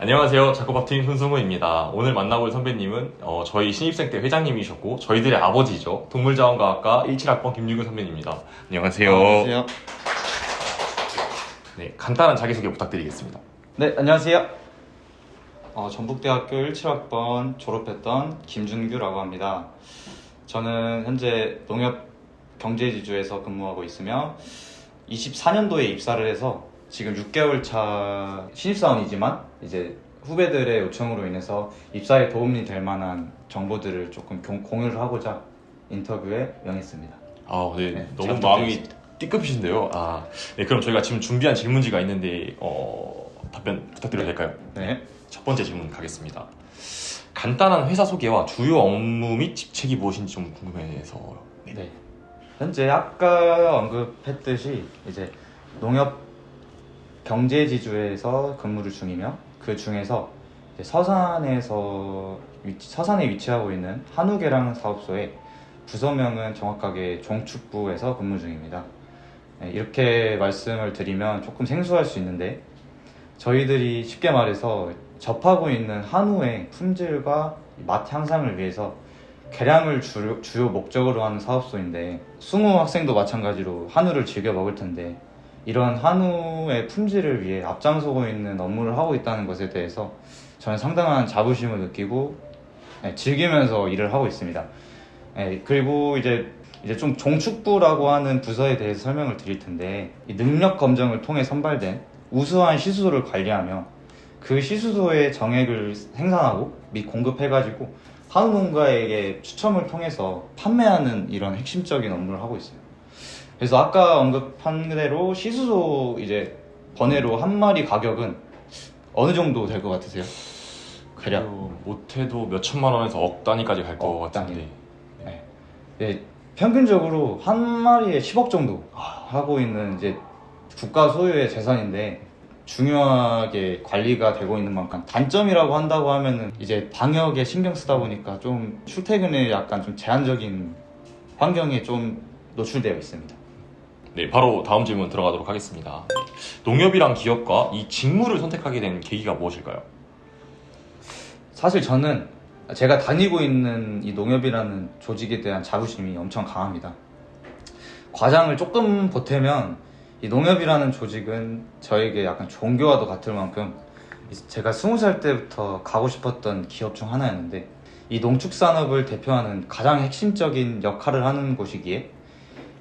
안녕하세요. 작곡업팀 손승우입니다. 오늘 만나볼 선배님은 저희 신입생 때 회장님이셨고 저희들의 아버지죠. 동물자원과학과 17학번 김유근 선배님입니다. 안녕하세요. 안녕하세요. 네, 간단한 자기소개 부탁드리겠습니다. 네, 안녕하세요. 전북대학교 17학번 졸업했던 김준규라고 합니다. 저는 현재 농협경제지주에서 근무하고 있으며 24년도에 입사를 해서 지금 6개월 차 신입사원이지만 이제 후배들의 요청으로 인해서 입사에 도움이 될 만한 정보들을 조금 공유를 하고자 인터뷰에 응했습니다. 네, 네, 너무 잘 마음이 부탁드리겠습니다. 띠급이신데요. 네, 그럼 저희가 지금 준비한 질문지가 있는데 답변 부탁드려도 될까요? 네. 첫 번째 질문 가겠습니다. 간단한 회사 소개와 주요 업무 및 직책이 무엇인지 좀 궁금해서. 네. 현재 아까 언급했듯이 이제 농협 경제지주에서 근무를 중이며 그 중에서 이제 서산에 위치하고 있는 한우계량 사업소의 부서명은 정확하게 종축부에서 근무 중입니다. 네, 이렇게 말씀을 드리면 조금 생소할 수 있는데 저희들이 쉽게 말해서 접하고 있는 한우의 품질과 맛 향상을 위해서 계량을 주요 목적으로 하는 사업소인데 승우 학생도 마찬가지로 한우를 즐겨 먹을 텐데 이런 한우의 품질을 위해 앞장서고 있는 업무를 하고 있다는 것에 대해서 저는 상당한 자부심을 느끼고 즐기면서 일을 하고 있습니다. 그리고 이제 좀 종축부라고 하는 부서에 대해서 설명을 드릴 텐데 이 능력 검정을 통해 선발된 우수한 시수소를 관리하며 그 시수소의 정액을 생산하고 및 공급해가지고 한우 농가에게 추첨을 통해서 판매하는 이런 핵심적인 업무를 하고 있어요. 그래서 아까 언급한 대로 시수소 이제 번외로 한 마리 가격은 어느 정도 될 것 같으세요? 대략 못해도 몇 천만 원에서 억 단위까지 갈 것 같은데. 네, 평균적으로 한 마리에 10억 정도 하고 있는 이제 국가 소유의 재산인데 중요하게 관리가 되고 있는 만큼 단점이라고 한다고 하면은 이제 방역에 신경 쓰다 보니까 좀 출퇴근에 약간 좀 제한적인 환경에 좀 노출되어 있습니다. 네, 바로 다음 질문 들어가도록 하겠습니다. 농협이랑 기업과 이 직무를 선택하게 된 계기가 무엇일까요? 사실 저는 제가 다니고 있는 이 농협이라는 조직에 대한 자부심이 엄청 강합니다. 과장을 조금 보태면 이 농협이라는 조직은 저에게 약간 종교와도 같을 만큼 제가 20살 때부터 가고 싶었던 기업 중 하나였는데 이 농축산업을 대표하는 가장 핵심적인 역할을 하는 곳이기에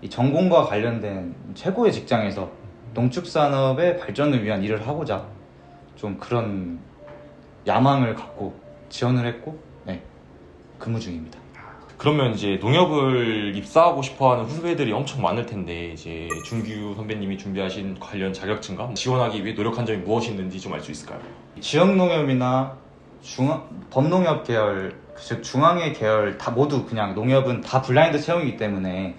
이 전공과 관련된 최고의 직장에서 농축산업의 발전을 위한 일을 하고자 좀 그런 야망을 갖고 지원을 했고 근무 중입니다. 그러면 이제 농협을 입사하고 싶어하는 후배들이 엄청 많을 텐데 이제 준규 선배님이 준비하신 관련 자격증과 지원하기 위해 노력한 점이 무엇이 있는지 좀 알 수 있을까요? 지역농협이나 범농협 계열, 즉 중앙의 계열 다 모두 그냥 농협은 다 블라인드 채용이기 때문에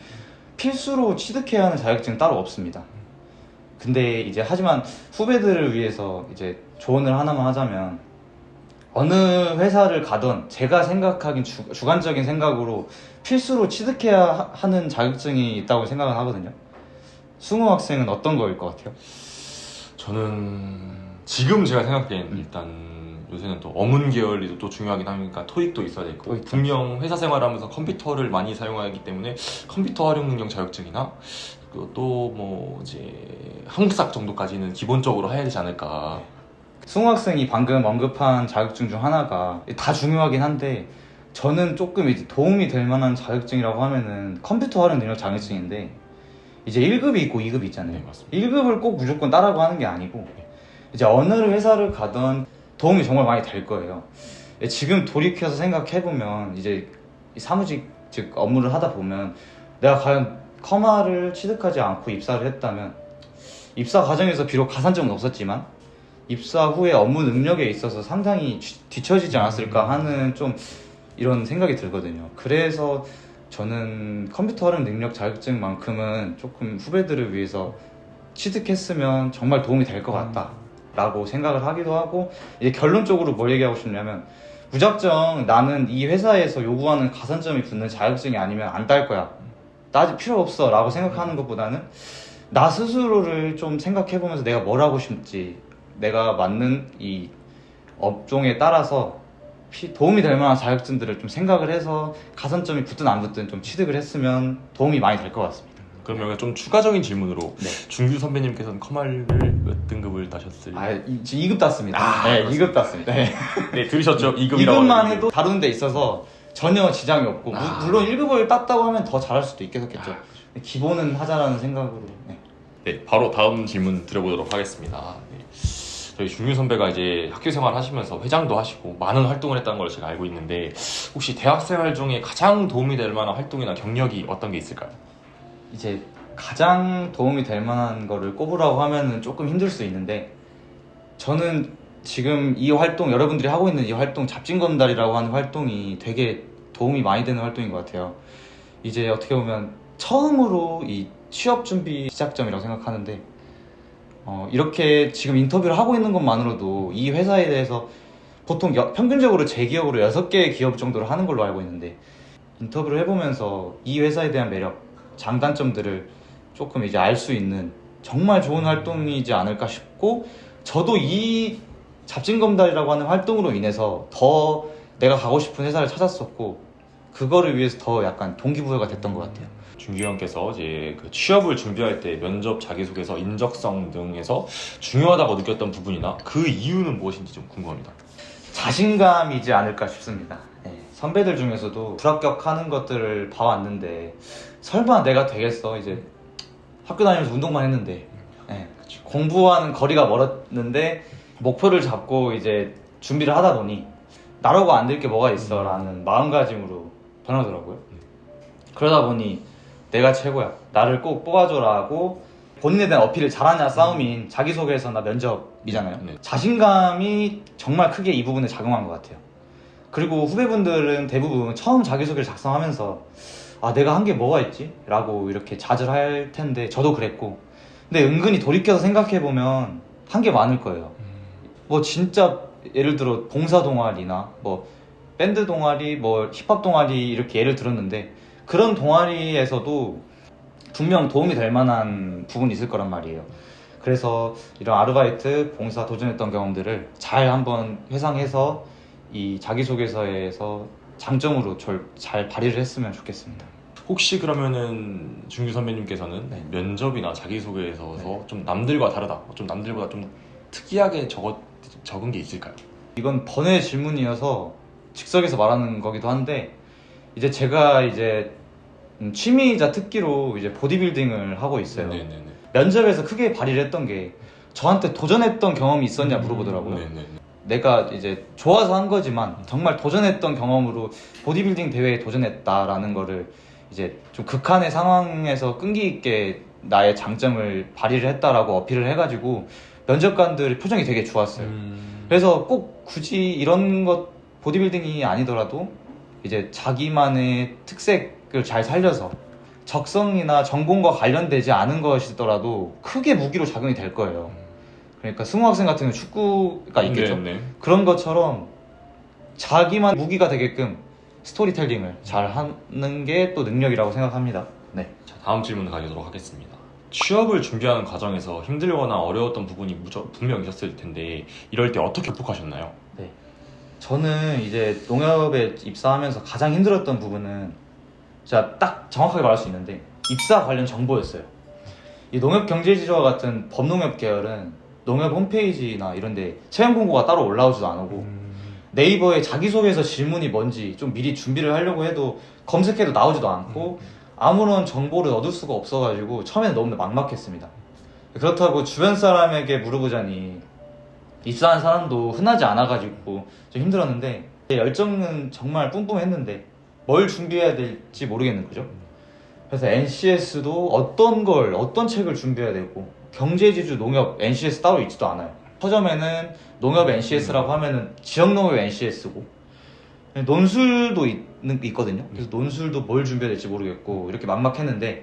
필수로 취득해야 하는 자격증 따로 없습니다. 근데 이제 하지만 후배들을 위해서 이제 조언을 하나만 하자면 어느 회사를 가던 제가 생각하긴 주관적인 생각으로 필수로 취득해야 하는 자격증이 있다고 생각을 하거든요. 승우 학생은 어떤 거일 것 같아요? 저는 지금 제가 생각하기엔 일단 요새는 또 어문 계열이 또 중요하긴 하니까 토익도 있어야 되고 분명 회사 생활하면서 컴퓨터를 많이 사용하기 때문에 컴퓨터 활용 능력 자격증이나 또 뭐 이제 한국사 정도까지는 기본적으로 해야 되지 않을까. 승우 학생이 방금 언급한 자격증 중 하나가 다 중요하긴 한데 저는 조금 이제 도움이 될 만한 자격증이라고 하면은 컴퓨터 활용 능력 자격증인데 이제 1급이 있고 2급이 있잖아요. 네, 맞습니다. 1급을 꼭 무조건 따라고 하는 게 아니고 이제 어느 회사를 가던 도움이 정말 많이 될 거예요. 지금 돌이켜서 생각해보면 이제 사무직 즉 업무를 하다 보면 내가 과연 커마를 취득하지 않고 입사를 했다면 입사 과정에서 비록 가산점은 없었지만 입사 후에 업무 능력에 있어서 상당히 뒤처지지 않았을까 하는 좀 이런 생각이 들거든요. 그래서 저는 컴퓨터 활용 능력 자격증만큼은 조금 후배들을 위해서 취득했으면 정말 도움이 될 것 같다 라고 생각을 하기도 하고 이제 결론적으로 뭘 얘기하고 싶냐면 무작정 나는 이 회사에서 요구하는 가산점이 붙는 자격증이 아니면 안 딸 거야, 따질 필요 없어 라고 생각하는 것보다는 나 스스로를 좀 생각해보면서 내가 뭘 하고 싶지, 내가 맞는 이 업종에 따라서 도움이 될 만한 자격증들을 좀 생각을 해서 가산점이 붙든 안 붙든 좀 취득을 했으면 도움이 많이 될 것 같습니다. 그러면 좀 추가적인 질문으로 네. 준규 선배님께서는 커말을 몇 등급을 따셨을? 2급 땄습니다. 아, 네, 2급 땄습니다. 네. 네, 들으셨죠? 2급이라고. 2급만 해도 다루는 데 있어서 전혀 지장이 없고 물론 1급을 땄다고 하면 더 잘할 수도 있겠죠. 기본은 하자라는 생각으로. 네. 네, 바로 다음 질문 드려보도록 하겠습니다. 네. 저희 준규 선배가 이제 학교 생활 하시면서 회장도 하시고 많은 활동을 했다는 걸 제가 알고 있는데 혹시 대학 생활 중에 가장 도움이 될 만한 활동이나 경력이 어떤 게 있을까요? 이제 가장 도움이 될 만한 거를 꼽으라고 하면은 조금 힘들 수 있는데 저는 지금 이 활동 여러분들이 하고 있는 이 활동 잡진검달이라고 하는 활동이 되게 도움이 많이 되는 활동인 것 같아요. 이제 어떻게 보면 처음으로 이 취업 준비 시작점이라고 생각하는데 이렇게 지금 인터뷰를 하고 있는 것만으로도 이 회사에 대해서 보통 평균적으로 제 기억으로 6개의 기업 정도를 하는 걸로 알고 있는데 인터뷰를 해보면서 이 회사에 대한 매력, 장단점들을 조금 이제 알 수 있는 정말 좋은 활동이지 않을까 싶고 저도 이 잡진검달이라고 하는 활동으로 인해서 더 내가 가고 싶은 회사를 찾았었고 그거를 위해서 더 약간 동기부여가 됐던 것 같아요. 준규 형께서 이제 그 취업을 준비할 때 면접, 자기소개서, 인적성 등에서 중요하다고 느꼈던 부분이나 그 이유는 무엇인지 좀 궁금합니다. 자신감이지 않을까 싶습니다. 네, 선배들 중에서도 불합격하는 것들을 봐왔는데 설마 내가 되겠어? 이제 학교 다니면서 운동만 했는데 네, 공부하는 거리가 멀었는데 목표를 잡고 이제 준비를 하다 보니 나라고 안 될 게 뭐가 있어 라는 마음가짐으로 변하더라고요. 그러다 보니 내가 최고야, 나를 꼭 뽑아줘라고 본인에 대한 어필을 잘하냐 싸움인 자기소개서나 면접이잖아요. 네. 자신감이 정말 크게 이 부분에 작용한 것 같아요. 그리고 후배분들은 대부분 처음 자기소개를 작성하면서 내가 한 게 뭐가 있지? 라고 이렇게 좌절할 텐데 저도 그랬고 근데 은근히 돌이켜서 생각해보면 한 게 많을 거예요. 뭐 진짜 예를 들어 봉사 동아리나 뭐 밴드 동아리, 뭐 힙합 동아리 이렇게 예를 들었는데 그런 동아리에서도 분명 도움이 될 만한 부분이 있을 거란 말이에요. 그래서 이런 아르바이트, 봉사 도전했던 경험들을 잘 한번 회상해서 이 자기소개서에서 장점으로 잘 발휘를 했으면 좋겠습니다. 혹시 그러면은 준규 선배님께서는 네. 면접이나 자기소개에서 네. 좀 남들과 다르다, 좀 남들보다 좀 특이하게 적은 게 있을까요? 이건 번외 질문이어서 즉석에서 말하는 거기도 한데 이제 제가 이제 취미이자 특기로 이제 보디빌딩을 하고 있어요. 네네네. 면접에서 크게 발휘를 했던 게 저한테 도전했던 경험이 있었냐 물어보더라고요. 네네네. 내가 이제 좋아서 한 거지만 정말 도전했던 경험으로 보디빌딩 대회에 도전했다라는 거를 이제 좀 극한의 상황에서 끈기 있게 나의 장점을 발휘를 했다라고 어필을 해가지고 면접관들 표정이 되게 좋았어요. 그래서 꼭 굳이 이런 것 보디빌딩이 아니더라도 이제 자기만의 특색을 잘 살려서 적성이나 전공과 관련되지 않은 것이더라도 크게 무기로 작용이 될 거예요. 그러니까 승우 학생 같은 경우 축구가 있겠죠. 네네. 그런 것처럼 자기만 무기가 되게끔 스토리텔링을 잘 하는 게 또 능력이라고 생각합니다. 네. 자, 다음 질문 가지도록 하겠습니다. 취업을 준비하는 과정에서 힘들거나 어려웠던 부분이 분명 있었을 텐데 이럴 때 어떻게 극복하셨나요? 네. 저는 이제 농협에 입사하면서 가장 힘들었던 부분은 제가 딱 정확하게 말할 수 있는데 입사 관련 정보였어요. 이 농협경제지주와 같은 법농협 계열은 농협 홈페이지나 이런 데 채용 공고가 따로 올라오지도 않고 네이버에 자기소개서 질문이 뭔지 좀 미리 준비를 하려고 해도 검색해도 나오지도 않고 아무런 정보를 얻을 수가 없어가지고 처음에는 너무 막막했습니다. 그렇다고 주변 사람에게 물어보자니 입사한 사람도 흔하지 않아가지고 좀 힘들었는데 열정은 정말 뿜뿜했는데 뭘 준비해야 될지 모르겠는 거죠. 그래서 NCS도 어떤 책을 준비해야 되고 경제지주 농협 NCS 따로 있지도 않아요. 서점에는 농협 NCS라고 하면은 지역농협 NCS고 논술도 있거든요. 그래서 논술도 뭘 준비해야 될지 모르겠고 이렇게 막막했는데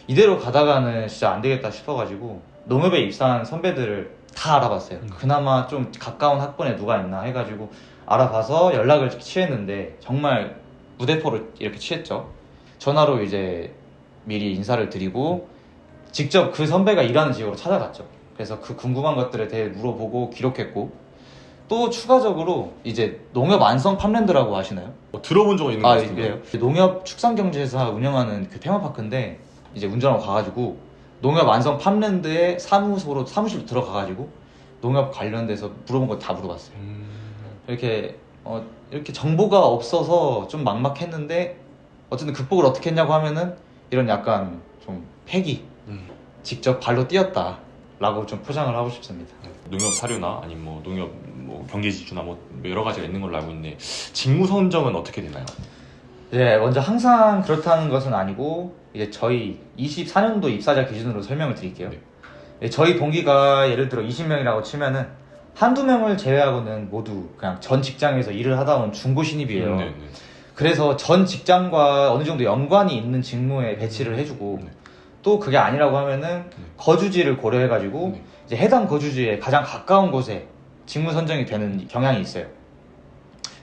이대로 가다가는 진짜 안 되겠다 싶어가지고 농협에 입사한 선배들을 다 알아봤어요. 그나마 좀 가까운 학번에 누가 있나 해가지고 알아봐서 연락을 취했는데 정말 무대포를 이렇게 취했죠. 전화로 이제 미리 인사를 드리고 직접 그 선배가 일하는 지역으로 찾아갔죠. 그래서 그 궁금한 것들에 대해 물어보고 기록했고 또 추가적으로 이제 농협 안성 팜랜드라고 아시나요? 들어본 적은 있는 것 같은데. 그래요? 농협 축산경제사 운영하는 그 테마파크인데 이제 운전하고 가가지고 농협 안성 팜랜드의 사무실로 들어가가지고 농협 관련돼서 물어본 거 다 물어봤어요. 이렇게 이렇게 정보가 없어서 좀 막막했는데 어쨌든 극복을 어떻게 했냐고 하면은 이런 약간 좀 패기, 직접 발로 뛰었다라고 좀 포장을 하고 싶습니다. 농협 사료나 아니면 뭐 농협 뭐 경제지주나 뭐 여러 가지가 있는 걸로 알고 있는데 직무 선정은 어떻게 되나요? 네, 먼저 항상 그렇다는 것은 아니고 이제 저희 24년도 입사자 기준으로 설명을 드릴게요. 네. 저희 동기가 예를 들어 20명이라고 치면은 한두 명을 제외하고는 모두 그냥 전 직장에서 일을 하다 온 중고 신입이에요. 네. 그래서 전 직장과 어느 정도 연관이 있는 직무에 배치를 해주고 또 그게 아니라고 하면은 거주지를 고려해가지고 이제 해당 거주지에 가장 가까운 곳에 직무 선정이 되는 경향이 있어요.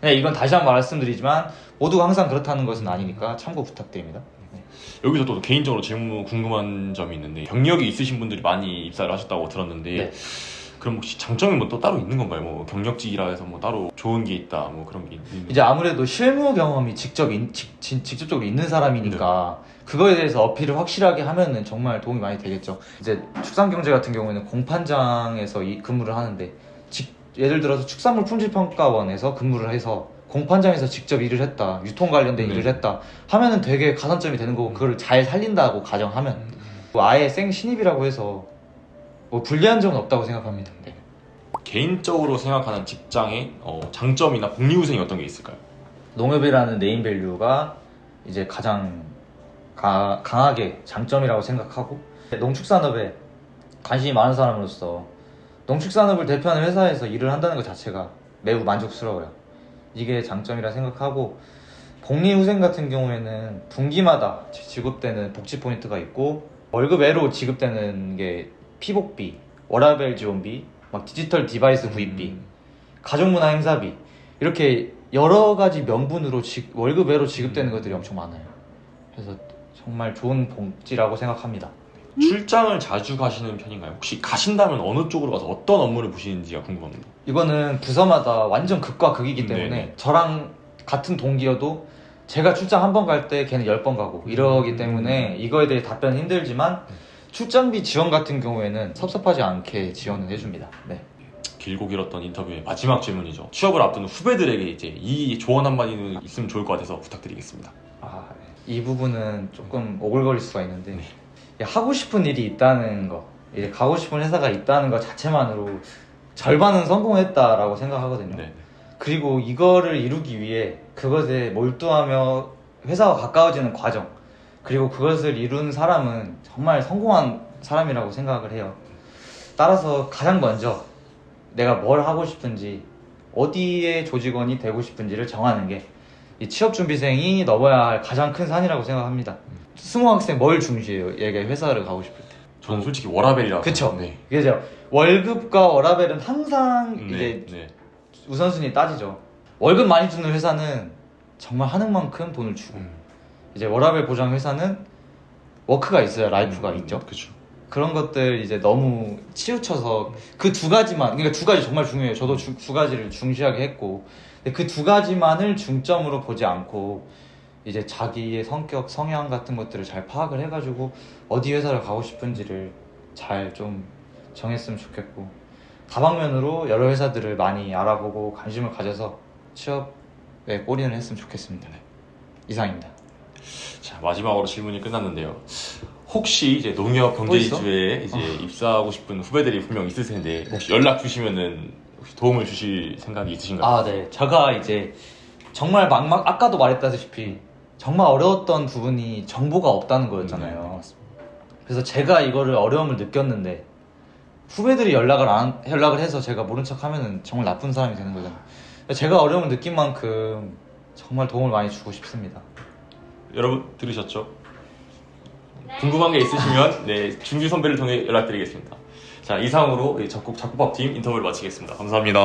네, 이건 다시 한번 말씀드리지만 모두가 항상 그렇다는 것은 아니니까 참고 부탁드립니다. 여기서 또 개인적으로 질문 궁금한 점이 있는데 경력이 있으신 분들이 많이 입사를 하셨다고 들었는데 네. 그럼 혹시 장점이 뭐 또 따로 있는 건가요? 뭐 경력직이라 해서 뭐 따로 좋은 게 있다 뭐 그런 게 있는 이제 아무래도 실무 경험이 직접적으로 있는 사람이니까 그거에 대해서 어필을 확실하게 하면은 정말 도움이 많이 되겠죠. 이제 축산경제 같은 경우에는 공판장에서 근무를 하는데 예를 들어서 축산물 품질평가원에서 근무를 해서 공판장에서 직접 일을 했다, 유통 관련된 일을 했다 하면은 되게 가산점이 되는 거고 그걸 잘 살린다고 가정하면 아예 생 신입이라고 해서 뭐 불리한 점은 없다고 생각합니다. 네. 개인적으로 생각하는 직장의 장점이나 복리후생이 어떤 게 있을까요? 농협이라는 네임밸류가 이제 가장 강하게 장점이라고 생각하고 농축산업에 관심이 많은 사람으로서 농축산업을 대표하는 회사에서 일을 한다는 것 자체가 매우 만족스러워요. 이게 장점이라 생각하고 복리후생 같은 경우에는 분기마다 지급되는 복지 포인트가 있고 월급외로 지급되는 게 피복비, 워라밸 지원비, 막 디지털 디바이스 구입비, 가족문화 행사비 이렇게 여러 가지 명분으로 월급외로 지급되는 것들이 엄청 많아요. 그래서 정말 좋은 복지라고 생각합니다. 출장을 자주 가시는 편인가요? 혹시 가신다면 어느 쪽으로 가서 어떤 업무를 보시는지가 궁금합니다. 이거는 부서마다 완전 극과 극이기 때문에 네네. 저랑 같은 동기여도 제가 출장 한 번 갈 때 걔는 10번 가고 이러기 때문에 이거에 대해 답변은 힘들지만 출장비 지원 같은 경우에는 섭섭하지 않게 지원을 해줍니다. 네. 길고 길었던 인터뷰의 마지막 질문이죠. 취업을 앞두는 후배들에게 이제 이 조언 한마디는 있으면 좋을 것 같아서 부탁드리겠습니다. 이 부분은 조금 오글거릴 수가 있는데 하고 싶은 일이 있다는 거, 이제 가고 싶은 회사가 있다는 것 자체만으로 절반은 성공했다라고 생각하거든요. 네. 그리고 이거를 이루기 위해 그것에 몰두하며 회사와 가까워지는 과정, 그리고 그것을 이룬 사람은 정말 성공한 사람이라고 생각을 해요. 따라서 가장 먼저 내가 뭘 하고 싶은지, 어디에 조직원이 되고 싶은지를 정하는 게 이 취업준비생이 넘어야 할 가장 큰 산이라고 생각합니다. 스무학생 뭘 중시해요? 얘가 회사를 가고 싶을 때. 저는 솔직히 워라밸이라고. 그쵸? 네. 그죠? 월급과 워라밸은 항상 이제 네. 우선순위 따지죠. 월급 많이 주는 회사는 정말 하는 만큼 돈을 주고 이제 워라밸 보장 회사는 워크가 있어야 라이프가 있죠. 그렇죠. 그런 것들 이제 너무 치우쳐서 그 두 가지만, 그러니까 두 가지 정말 중요해요. 저도 두 가지를 중시하게 했고 그 두 가지만을 중점으로 보지 않고 이제 자기의 성격, 성향 같은 것들을 잘 파악을 해가지고 어디 회사를 가고 싶은지를 잘 좀 정했으면 좋겠고 다방면으로 여러 회사들을 많이 알아보고 관심을 가져서 취업에 골인을 했으면 좋겠습니다. 네. 이상입니다. 자, 마지막으로 질문이 끝났는데요. 혹시 이제 농협 경제지주에 이제 입사하고 싶은 후배들이 분명 있을 텐데 혹시 연락 주시면은 혹시 도움을 주실 생각이 있으신가요? 네. 제가 이제 정말 아까도 말했다시피 정말 어려웠던 부분이 정보가 없다는 거였잖아요. 그래서 제가 이거를 어려움을 느꼈는데 후배들이 연락을 해서 제가 모른 척하면은 정말 나쁜 사람이 되는 거잖아요. 제가 어려움을 느낀 만큼 정말 도움을 많이 주고 싶습니다. 여러분 들으셨죠? 궁금한 게 있으시면 준규 선배를 통해 연락드리겠습니다. 자, 이상으로 작곡밥팀 인터뷰를 마치겠습니다. 감사합니다.